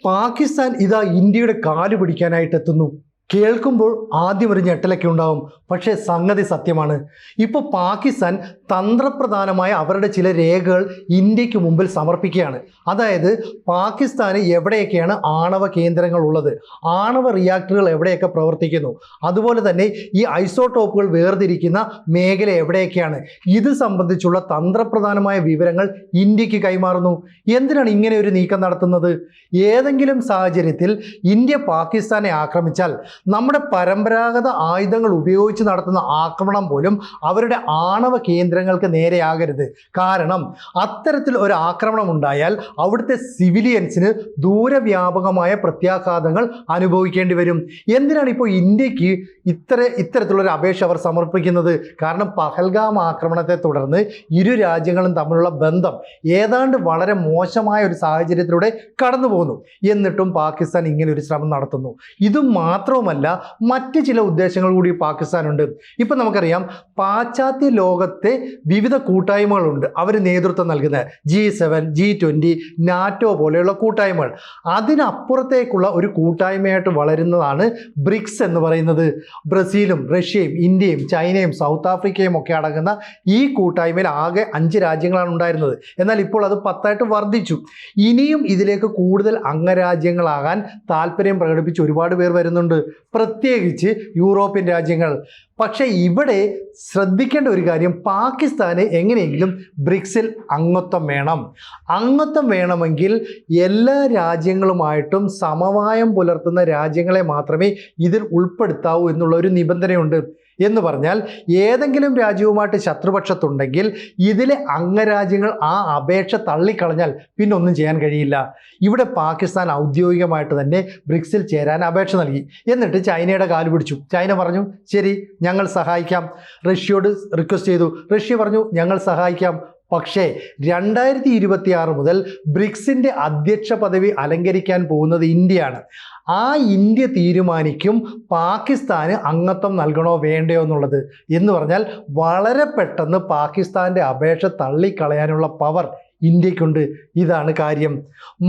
പാകിസ്ഥാൻ ഇതാ ഇന്ത്യയുടെ കാല് പിടിക്കാനായിട്ട് എത്തുന്നു. കേൾക്കുമ്പോൾ ആദ്യം ഒരു ഞെട്ടലൊക്കെ ഉണ്ടാവും. പക്ഷേ സംഗതി സത്യമാണ്. ഇപ്പോൾ പാകിസ്ഥാൻ തന്ത്രപ്രധാനമായ അവരുടെ ചില രേഖകൾ ഇന്ത്യക്ക് മുമ്പിൽ സമർപ്പിക്കുകയാണ്. അതായത് പാകിസ്ഥാന് എവിടെയൊക്കെയാണ് ആണവ കേന്ദ്രങ്ങൾ ഉള്ളത്, ആണവ റിയാക്ടറുകൾ എവിടെയൊക്കെ പ്രവർത്തിക്കുന്നു, അതുപോലെ തന്നെ ഈ ഐസോടോപ്പുകൾ വേർതിരിക്കുന്ന മേഖല എവിടെയൊക്കെയാണ്, ഇത് സംബന്ധിച്ചുള്ള തന്ത്രപ്രധാനമായ വിവരങ്ങൾ ഇന്ത്യക്ക് കൈമാറുന്നു. എന്തിനാണ് ഇങ്ങനെ ഒരു നീക്കം നടത്തുന്നത്? ഏതെങ്കിലും സാഹചര്യത്തിൽ ഇന്ത്യ പാകിസ്ഥാനെ ആക്രമിച്ചാൽ നമ്മുടെ പരമ്പരാഗത ആയുധങ്ങൾ ഉപയോഗിച്ച് നടത്തുന്ന ആക്രമണം പോലും അവരുടെ ആണവ കേന്ദ്രങ്ങൾക്ക് നേരെയാകരുത്. കാരണം അത്തരത്തിൽ ഒരു ആക്രമണം ഉണ്ടായാൽ അവിടുത്തെ സിവിലിയൻസിന് ദൂരവ്യാപകമായ പ്രത്യാഘാതങ്ങൾ അനുഭവിക്കേണ്ടി വരും. എന്തിനാണ് ഇപ്പോൾ ഇന്ത്യക്ക് ഇത്തരത്തിലുള്ളൊരു അപേക്ഷ അവർ സമർപ്പിക്കുന്നത്? കാരണം പഹൽഗാം ആക്രമണത്തെ തുടർന്ന് ഇരു രാജ്യങ്ങളും തമ്മിലുള്ള ബന്ധം ഏതാണ്ട് വളരെ മോശമായ ഒരു സാഹചര്യത്തിലൂടെ കടന്നു പോകുന്നു. എന്നിട്ടും പാകിസ്ഥാൻ ഇങ്ങനെ ഒരു ശ്രമം നടത്തുന്നു. ഇതും മാത്രവുമല്ല, മറ്റ് ചില ഉദ്ദേശങ്ങൾ കൂടി പാകിസ്ഥാനുണ്ട്. ഇപ്പം നമുക്കറിയാം, പാശ്ചാത്യ ലോകത്തെ വിവിധ കൂട്ടായ്മകളുണ്ട് അവർ നേതൃത്വം നൽകുന്ന G7, G20, നാറ്റോ പോലെയുള്ള കൂട്ടായ്മകൾ. അതിനപ്പുറത്തേക്കുള്ള ഒരു കൂട്ടായ്മയായിട്ട് വളരുന്നതാണ് ബ്രിക്സ് എന്ന് പറയുന്നത്. ബ്രസീലും റഷ്യയും ഇന്ത്യയും ചൈനയും സൗത്ത് ആഫ്രിക്കയും ഒക്കെ അടങ്ങുന്ന ഈ കൂട്ടായ്മയിൽ ആകെ 5 രാജ്യങ്ങളാണ് ഉണ്ടായിരുന്നത്. എന്നാൽ ഇപ്പോൾ അത് 10 വർദ്ധിച്ചു. ഇനിയും ഇതിലേക്ക് കൂടുതൽ അംഗരാജ്യങ്ങളാകാൻ താല്പര്യം പ്രകടിപ്പിച്ച് ഒരുപാട് പേർ വരുന്നുണ്ട്, പ്രത്യേകിച്ച് യൂറോപ്യൻ രാജ്യങ്ങൾ. പക്ഷേ ഇവിടെ ശ്രദ്ധിക്കേണ്ട ഒരു കാര്യം, പാകിസ്ഥാന് എങ്ങനെയെങ്കിലും ബ്രിക്സിൽ അംഗത്വം വേണം. അംഗത്വം വേണമെങ്കിൽ എല്ലാ രാജ്യങ്ങളുമായിട്ടും സമവായം പുലർത്തുന്ന രാജ്യങ്ങളെ മാത്രമേ ഇതിൽ ഉൾപ്പെടുത്താവൂ എന്നുള്ള ഒരു നിബന്ധനയുണ്ട്. എന്ന് പറഞ്ഞാൽ ഏതെങ്കിലും രാജ്യവുമായിട്ട് ശത്രുപക്ഷത്തുണ്ടെങ്കിൽ ഇതിലെ അംഗരാജ്യങ്ങൾ ആ അപേക്ഷ തള്ളിക്കളഞ്ഞാൽ പിന്നെ ഒന്നും ചെയ്യാൻ കഴിയില്ല. ഇവിടെ പാകിസ്ഥാൻ ഔദ്യോഗികമായിട്ട് തന്നെ ബ്രിക്സിൽ ചേരാൻ അപേക്ഷ നൽകി. എന്നിട്ട് ചൈനയുടെ കാല് പിടിച്ചു. ചൈന പറഞ്ഞു ശരി, ഞങ്ങൾ സഹായിക്കാം. റഷ്യയോട് റിക്വസ്റ്റ് ചെയ്തു. റഷ്യ പറഞ്ഞു ഞങ്ങൾ സഹായിക്കാം. പക്ഷേ 2026 മുതൽ ബ്രിക്സിൻ്റെ അധ്യക്ഷ പദവി അലങ്കരിക്കാൻ പോകുന്നത് ഇന്ത്യയാണ്. ആ ഇന്ത്യ തീരുമാനിക്കും പാകിസ്ഥാന് അംഗത്വം നൽകണോ വേണ്ടയോ എന്നുള്ളത്. എന്ന് പറഞ്ഞാൽ വളരെ പെട്ടെന്ന് പാകിസ്ഥാൻ്റെ അപേക്ഷ തള്ളിക്കളയാനുള്ള പവർ ഇന്ത്യക്കുണ്ട്. ഇതാണ് കാര്യം.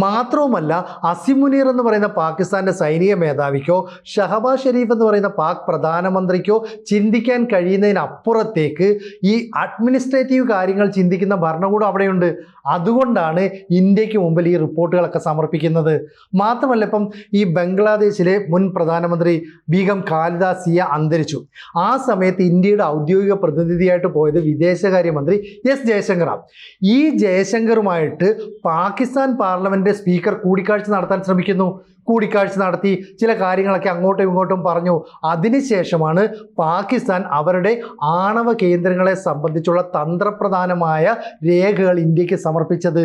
മാത്രവുമല്ല, അസിം മുനീർ എന്ന് പറയുന്ന പാകിസ്ഥാൻ്റെ സൈനിക മേധാവിക്കോ ഷഹബാസ് ഷെരീഫ് എന്ന് പറയുന്ന പാക് പ്രധാനമന്ത്രിക്കോ ചിന്തിക്കാൻ കഴിയുന്നതിനപ്പുറത്തേക്ക് ഈ അഡ്മിനിസ്ട്രേറ്റീവ് കാര്യങ്ങൾ ചിന്തിക്കുന്ന ഭരണകൂടം അവിടെയുണ്ട്. അതുകൊണ്ടാണ് ഇന്ത്യക്ക് മുമ്പിൽ ഈ റിപ്പോർട്ടുകളൊക്കെ സമർപ്പിക്കുന്നത്. മാത്രമല്ല, ഇപ്പം ഈ ബംഗ്ലാദേശിലെ മുൻ പ്രധാനമന്ത്രി ബീഗം ഖാലിദ സിയ അന്തരിച്ചു. ആ സമയത്ത് ഇന്ത്യയുടെ ഔദ്യോഗിക പ്രതിനിധിയായിട്ട് പോയത് വിദേശകാര്യമന്ത്രി എസ് ജയശങ്കറാണ്. ഈ ജയശങ്കറുമായിട്ട് പാകിസ്ഥാൻ പാർലമെന്റ് സ്പീക്കർ കൂടിക്കാഴ്ച നടത്താൻ ശ്രമിക്കുന്നു. കൂടിക്കാഴ്ച നടത്തി ചില കാര്യങ്ങളൊക്കെ അങ്ങോട്ടും ഇങ്ങോട്ടും പറഞ്ഞു. അതിനുശേഷമാണ് പാകിസ്ഥാൻ അവരുടെ ആണവ കേന്ദ്രങ്ങളെ സംബന്ധിച്ചുള്ള തന്ത്രപ്രധാനമായ രേഖകൾ ഇന്ത്യക്ക് സമർപ്പിച്ചത്.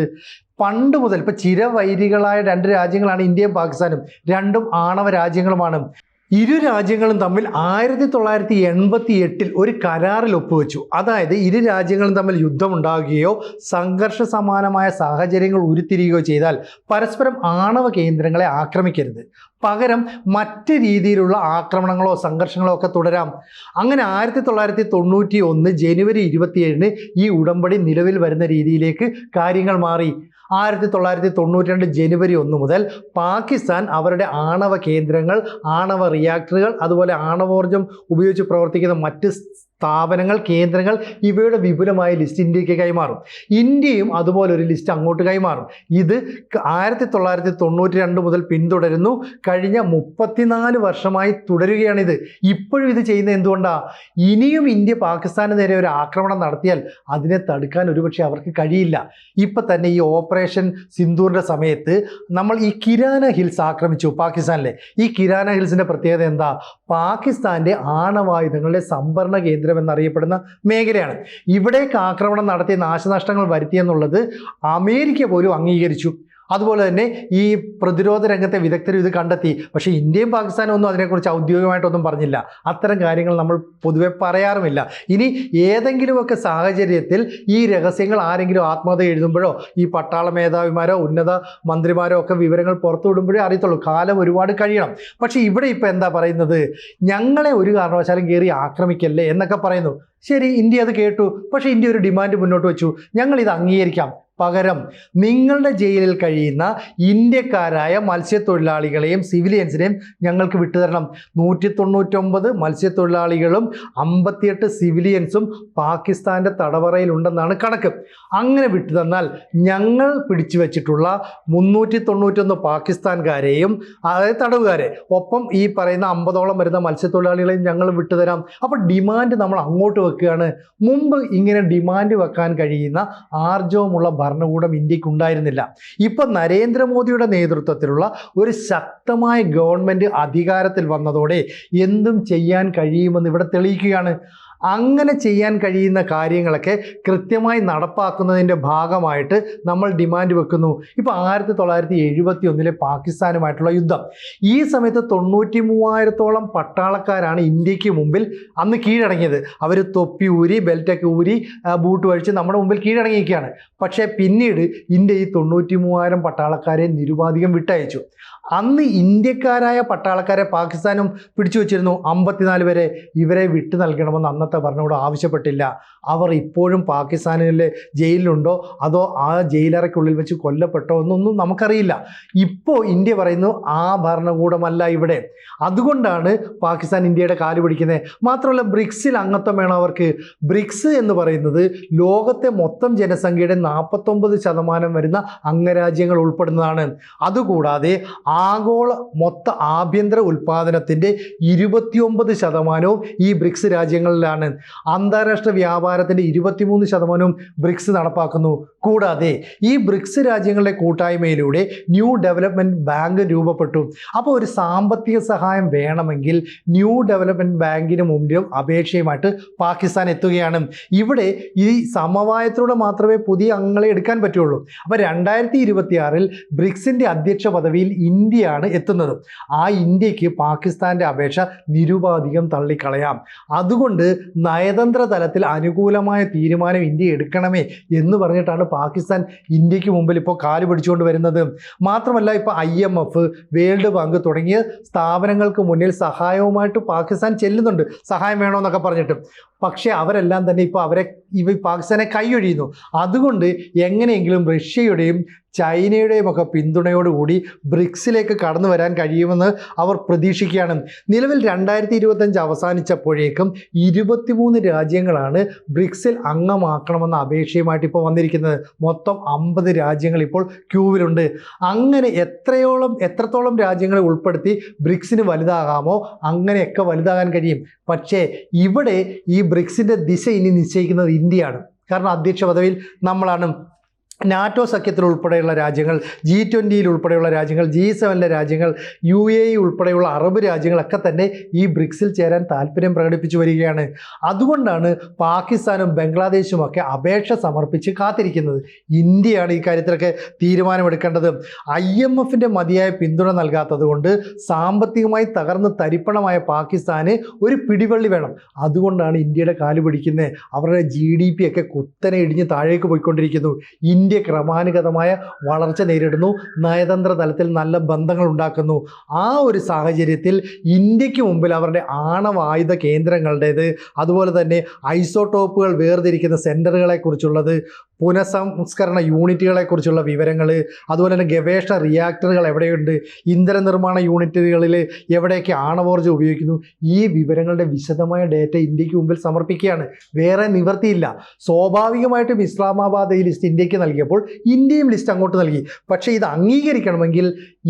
പണ്ട് മുതൽ ഇപ്പോൾ ചിരവൈരികളായ 2 രാജ്യങ്ങളാണ് ഇന്ത്യയും പാകിസ്ഥാനും. രണ്ടും ആണവ രാജ്യങ്ങളുമാണ്. ഇരു രാജ്യങ്ങളും തമ്മിൽ 1988 ഒരു കരാറിൽ ഒപ്പുവെച്ചു. അതായത് ഇരു രാജ്യങ്ങളും തമ്മിൽ യുദ്ധമുണ്ടാകുകയോ സംഘർഷ സമാനമായ സാഹചര്യങ്ങൾ ഉരുത്തിരിയുകയോ ചെയ്താൽ പരസ്പരം ആണവ കേന്ദ്രങ്ങളെ ആക്രമിക്കരുത്. പകരം മറ്റ് രീതിയിലുള്ള ആക്രമണങ്ങളോ സംഘർഷങ്ങളോ ഒക്കെ തുടരാം. അങ്ങനെ 1991 ജനുവരി 27 ഈ ഉടമ്പടി നിലവിൽ വരുന്ന രീതിയിലേക്ക് കാര്യങ്ങൾ മാറി. 1992 ജനുവരി 1 മുതൽ പാകിസ്ഥാൻ അവരുടെ ആണവ കേന്ദ്രങ്ങൾ, ആണവ റിയാക്ടറുകൾ, അതുപോലെ ആണവോർജം ഉപയോഗിച്ച് പ്രവർത്തിക്കുന്ന മറ്റ് സ്ഥാപനങ്ങൾ, കേന്ദ്രങ്ങൾ, ഇവയുടെ വിപുലമായ ലിസ്റ്റ് ഇന്ത്യക്ക് കൈമാറും. ഇന്ത്യയും അതുപോലെ ഒരു ലിസ്റ്റ് അങ്ങോട്ട് കൈമാറും. ഇത് 1992 മുതൽ പിന്തുടരുന്നു. കഴിഞ്ഞ 34 വർഷമായി തുടരുകയാണിത്. ഇപ്പോഴും ഇത് ചെയ്യുന്നത് എന്തുകൊണ്ടാണ്? ഇനിയും ഇന്ത്യ പാകിസ്ഥാന് നേരെ ഒരു ആക്രമണം നടത്തിയാൽ അതിനെ തടുക്കാൻ ഒരുപക്ഷെ അവർക്ക് കഴിയില്ല. ഇപ്പം തന്നെ ഈ ഓപ്പറേഷൻ സിന്ദൂറിൻ്റെ സമയത്ത് നമ്മൾ ഈ കിരാന ഹിൽസ് ആക്രമിച്ചു പാകിസ്ഥാനിലെ. ഈ കിരാന ഹിൽസിൻ്റെ പ്രത്യേകത എന്താ? പാകിസ്ഥാൻ്റെ ആണവായുധങ്ങളുടെ സംഭരണ കേന്ദ്രം എന്നറിയപ്പെടുന്ന മേഖലയാണ്. ഇവിടേക്ക് ആക്രമണം നടത്തിയ നാശനഷ്ടങ്ങൾ വരുത്തിയെന്നുള്ളത് അമേരിക്ക പോലും അംഗീകരിച്ചു. അതുപോലെ തന്നെ ഈ പ്രതിരോധ രംഗത്തെ വിദഗ്ധർ ഇത് കണ്ടെത്തി. പക്ഷേ ഇന്ത്യയും പാകിസ്ഥാനും ഒന്നും അതിനെക്കുറിച്ച് ഔദ്യോഗികമായിട്ടൊന്നും പറഞ്ഞില്ല. അത്തരം കാര്യങ്ങൾ നമ്മൾ പൊതുവെ പറയാറുമില്ല. ഇനി ഏതെങ്കിലുമൊക്കെ സാഹചര്യത്തിൽ ഈ രഹസ്യങ്ങൾ ആരെങ്കിലും ആത്മകഥ എഴുതുമ്പോഴോ ഈ പട്ടാള മേധാവിമാരോ ഉന്നത മന്ത്രിമാരോ ഒക്കെ വിവരങ്ങൾ പുറത്തുവിടുമ്പോഴേ അറിയത്തുള്ളൂ. കാലം ഒരുപാട് കഴിയണം. പക്ഷേ ഇവിടെ ഇപ്പോൾ എന്താ പറയുന്നത്? ഞങ്ങളെ ഒരു കാരണവശാലും കയറി ആക്രമിക്കല്ലേ എന്നൊക്കെ പറയുന്നു. ശരി, ഇന്ത്യ അത് കേട്ടു. പക്ഷേ ഇന്ത്യ ഒരു ഡിമാൻഡ് മുന്നോട്ട് വെച്ചു, ഞങ്ങൾ ഇത് അംഗീകരിക്കാം. പകരം നിങ്ങളുടെ ജയിലിൽ കഴിയുന്ന ഇന്ത്യക്കാരായ മത്സ്യത്തൊഴിലാളികളെയും സിവിലിയൻസിനെയും ഞങ്ങൾക്ക് വിട്ടുതരണം. 199 മത്സ്യത്തൊഴിലാളികളും 58 സിവിലിയൻസും പാകിസ്ഥാൻ്റെ തടവറയിലുണ്ടെന്നാണ് കണക്ക്. അങ്ങനെ വിട്ടുതന്നാൽ ഞങ്ങൾ പിടിച്ചു വച്ചിട്ടുള്ള 391 പാകിസ്ഥാൻകാരെയും, അതായത് തടവുകാരെ, ഒപ്പം ഈ പറയുന്ന 50ഓളം വരുന്ന മത്സ്യത്തൊഴിലാളികളെയും ഞങ്ങൾ വിട്ടുതരാം. അപ്പോൾ ഡിമാൻഡ് നമ്മൾ അങ്ങോട്ട് വെക്കുകയാണ്. മുമ്പ് ഇങ്ങനെ ഡിമാൻഡ് വെക്കാൻ കഴിയുന്ന ആർജവമുള്ള ഭരണകൂടം ഇന്ത്യക്ക് ഉണ്ടായിരുന്നില്ല. ഇപ്പം നരേന്ദ്രമോദിയുടെ നേതൃത്വത്തിലുള്ള ഒരു ശക്തമായ ഗവൺമെൻറ് അധികാരത്തിൽ വന്നതോടെ എന്തും ചെയ്യാൻ കഴിയുമെന്ന് ഇവിടെ തെളിയിക്കുകയാണ്. അങ്ങനെ ചെയ്യാൻ കഴിയുന്ന കാര്യങ്ങളൊക്കെ കൃത്യമായി നടപ്പാക്കുന്നതിൻ്റെ ഭാഗമായിട്ട് നമ്മൾ ഡിമാൻഡ് വെക്കുന്നു. ഇപ്പോൾ 1971 പാകിസ്ഥാനുമായിട്ടുള്ള യുദ്ധം, ഈ സമയത്ത് 93,000-ഓളം പട്ടാളക്കാരാണ് ഇന്ത്യക്ക് മുമ്പിൽ അന്ന് കീഴടങ്ങിയത്. അവർ തൊപ്പി ഊരി, ബെൽറ്റൊക്കെ ഊരി, ബൂട്ട് വഴിച്ച് നമ്മുടെ മുമ്പിൽ കീഴടങ്ങിയിരിക്കുകയാണ്. പക്ഷേ പിന്നീട് ഇന്ത്യ ഈ 93,000 പട്ടാളക്കാരെ നിരുപാധികം വിട്ടയച്ചു. അന്ന് ഇന്ത്യക്കാരായ പട്ടാളക്കാരെ പാകിസ്ഥാനും പിടിച്ചു വച്ചിരുന്നു, 54 വരെ. ഇവരെ വിട്ടു നൽകണമെന്ന് അന്നത്തെ ഭരണകൂടം ആവശ്യപ്പെട്ടില്ല. അവർ ഇപ്പോഴും പാകിസ്ഥാനിലെ ജയിലിലുണ്ടോ അതോ ആ ജയിലറയ്ക്കുള്ളിൽ വെച്ച് കൊല്ലപ്പെട്ടോ എന്നൊന്നും നമുക്കറിയില്ല. ഇപ്പോൾ ഇന്ത്യ പറയുന്നു ആ ഭരണകൂടമല്ല ഇവിടെ. അതുകൊണ്ടാണ് പാകിസ്ഥാൻ ഇന്ത്യയുടെ കാല് പിടിക്കുന്നത്. മാത്രമല്ല, ബ്രിക്സിൽ അംഗത്വം വേണം അവർക്ക്. ബ്രിക്സ് എന്ന് പറയുന്നത് ലോകത്തെ മൊത്തം ജനസംഖ്യയുടെ 49% വരുന്ന അംഗരാജ്യങ്ങൾ ഉൾപ്പെടുന്നതാണ്. അതുകൂടാതെ ആഗോള മൊത്ത ആഭ്യന്തര ഉൽപ്പാദനത്തിൻ്റെ 29% ഈ ബ്രിക്സ് രാജ്യങ്ങളിലാണ്. അന്താരാഷ്ട്ര വ്യാപാരത്തിൻ്റെ 23% ബ്രിക്സ് നടപ്പാക്കുന്നു. കൂടാതെ ഈ ബ്രിക്സ് രാജ്യങ്ങളുടെ കൂട്ടായ്മയിലൂടെ ന്യൂ ഡെവലപ്മെൻറ്റ് ബാങ്ക് രൂപപ്പെട്ടു. അപ്പോൾ ഒരു സാമ്പത്തിക സഹായം വേണമെങ്കിൽ ന്യൂ ഡെവലപ്മെൻറ്റ് ബാങ്കിന് മുമ്പിലും അപേക്ഷയുമായിട്ട് പാകിസ്ഥാൻ എത്തുകയാണ്. ഇവിടെ ഈ സമവായത്തിലൂടെ മാത്രമേ പുതിയ അംഗങ്ങളെ എടുക്കാൻ പറ്റുള്ളൂ. അപ്പോൾ 2026 ബ്രിക്സിൻ്റെ അധ്യക്ഷ പദവിയിൽ ഇന്ത്യയാണ് എത്തുന്നത്. ആ ഇന്ത്യക്ക് പാകിസ്ഥാൻ്റെ അപേക്ഷ നിരുപാധികം തള്ളിക്കളയാം. അതുകൊണ്ട് നയതന്ത്ര തലത്തിൽ അനുകൂലമായ തീരുമാനം ഇന്ത്യ എടുക്കണമേ എന്ന് പറഞ്ഞിട്ടാണ് പാകിസ്ഥാൻ ഇന്ത്യക്ക് മുമ്പിൽ ഇപ്പോൾ കാല് പിടിച്ചുകൊണ്ട് വരുന്നത്. മാത്രമല്ല, ഇപ്പോൾ IMF, വേൾഡ് ബാങ്ക് തുടങ്ങിയ സ്ഥാപനങ്ങൾക്ക് മുന്നിൽ സഹായവുമായിട്ട് പാകിസ്ഥാൻ ചെല്ലുന്നുണ്ട്, സഹായം വേണമെന്നൊക്കെ പറഞ്ഞിട്ട്. പക്ഷേ അവരെല്ലാം തന്നെ ഇപ്പോൾ പാകിസ്ഥാനെ കൈയൊഴിയുന്നു. അതുകൊണ്ട് എങ്ങനെയെങ്കിലും റഷ്യയുടെയും ചൈനയുടെയും ഒക്കെ പിന്തുണയോടുകൂടി ബ്രിക്സിലേക്ക് കടന്നു വരാൻ കഴിയുമെന്ന് അവർ പ്രതീക്ഷിക്കുകയാണ്. നിലവിൽ 2025 അവസാനിച്ചപ്പോഴേക്കും 23 രാജ്യങ്ങളാണ് ബ്രിക്സിൽ അംഗമാക്കണമെന്ന അപേക്ഷയുമായിട്ട് ഇപ്പോൾ വന്നിരിക്കുന്നത്. മൊത്തം 50 രാജ്യങ്ങൾ ഇപ്പോൾ ക്യൂവിലുണ്ട്. അങ്ങനെ എത്രത്തോളം രാജ്യങ്ങളെ ഉൾപ്പെടുത്തി ബ്രിക്സിന് വലുതാകാമോ അങ്ങനെയൊക്കെ വലുതാകാൻ കഴിയും. പക്ഷേ ഇവിടെ ഈ ബ്രിക്സിൻ്റെ ദിശ ഇനി നിശ്ചയിക്കുന്നത് ഇന്ത്യയാണ്. കാരണം അധ്യക്ഷ പദവിയിൽ നമ്മളാണ്. നാറ്റോ സഖ്യത്തിൽ ഉൾപ്പെടെയുള്ള രാജ്യങ്ങൾ, G20 ഉൾപ്പെടെയുള്ള രാജ്യങ്ങൾ, G7 രാജ്യങ്ങൾ, UAE ഉൾപ്പെടെയുള്ള അറബ് രാജ്യങ്ങളൊക്കെ തന്നെ ഈ ബ്രിക്സിൽ ചേരാൻ താല്പര്യം പ്രകടിപ്പിച്ചു വരികയാണ്. അതുകൊണ്ടാണ് പാകിസ്ഥാനും ബംഗ്ലാദേശും ഒക്കെ അപേക്ഷ സമർപ്പിച്ച് കാത്തിരിക്കുന്നത്. ഇന്ത്യയാണ് ഈ കാര്യത്തിലൊക്കെ തീരുമാനമെടുക്കേണ്ടത്. IMFൻ്റെ മതിയായ പിന്തുണ നൽകാത്തത് കൊണ്ട് സാമ്പത്തികമായി തകർന്ന് തരിപ്പണമായ പാകിസ്ഥാന് ഒരു പിടിവള്ളി വേണം. അതുകൊണ്ടാണ് ഇന്ത്യയുടെ കാല് പിടിക്കുന്നത്. അവരുടെ GDP ഒക്കെ കുത്തനെ ഇടിഞ്ഞ് താഴേക്ക് പോയിക്കൊണ്ടിരിക്കുന്നു. ഇന്ത്യ ക്രമാനുഗതമായ വളർച്ച നേരിടുന്നു, നയതന്ത്ര തലത്തിൽ നല്ല ബന്ധങ്ങൾ ഉണ്ടാക്കുന്നു. ആ ഒരു സാഹചര്യത്തിൽ ഇന്ത്യക്ക് മുമ്പിൽ അവരുടെ ആണവായുധ കേന്ദ്രങ്ങളുടേത്, അതുപോലെ തന്നെ ഐസോട്ടോപ്പുകൾ വേർതിരിക്കുന്ന സെൻറ്ററുകളെക്കുറിച്ചുള്ളത്, പുനഃസംസ്കരണ യൂണിറ്റുകളെക്കുറിച്ചുള്ള വിവരങ്ങൾ, അതുപോലെ തന്നെ ഗവേഷണ റിയാക്ടറുകൾ എവിടെയുണ്ട്, ഇന്ധന നിർമ്മാണ യൂണിറ്റുകളിൽ എവിടെയൊക്കെ ആണവോർജ്ജം ഉപയോഗിക്കുന്നു, ഈ വിവരങ്ങളുടെ വിശദമായ ഡേറ്റ ഇന്ത്യക്ക് മുമ്പിൽ സമർപ്പിക്കുകയാണ്. വേറെ നിവൃത്തിയില്ല. സ്വാഭാവികമായിട്ടും ഇസ്ലാമാബാദ് ഈ ലിസ്റ്റ് ഇന്ത്യക്ക് നൽകിയപ്പോൾ ഇന്ത്യയും ലിസ്റ്റ് അങ്ങോട്ട് നൽകി. പക്ഷേ ഇത് അംഗീകരിക്കണമെങ്കിൽ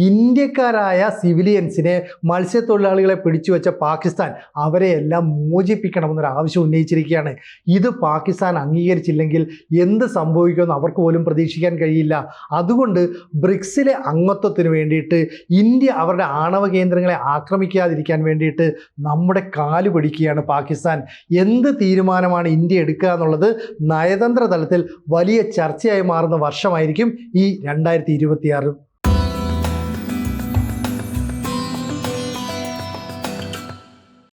ഇന്ത്യക്കാരായ സിവിലിയൻസിനെ, മത്സ്യത്തൊഴിലാളികളെ പിടിച്ചു വെച്ച പാകിസ്ഥാൻ അവരെയെല്ലാം മോചിപ്പിക്കണമെന്നൊരു ആവശ്യം ഉന്നയിച്ചിരിക്കുകയാണ്. ഇത് പാകിസ്ഥാൻ അംഗീകരിച്ചില്ലെങ്കിൽ എന്ത് സംഭവിക്കുമെന്ന് അവർക്ക് പോലും പ്രതീക്ഷിക്കാൻ കഴിയില്ല. അതുകൊണ്ട് ബ്രിക്സിലെ അംഗത്വത്തിന് വേണ്ടിയിട്ട് ഇന്ത്യ അവരുടെ ആണവ കേന്ദ്രങ്ങളെ ആക്രമിക്കാതിരിക്കാൻ വേണ്ടിയിട്ട് നമ്മുടെ കാല് പിടിക്കുകയാണ് പാകിസ്ഥാൻ. എന്ത് തീരുമാനമാണ് ഇന്ത്യ എടുക്കുക എന്നുള്ളത് നയതന്ത്ര തലത്തിൽ വലിയ ചർച്ചയായി മാറുന്ന വർഷമായിരിക്കും ഈ 2026.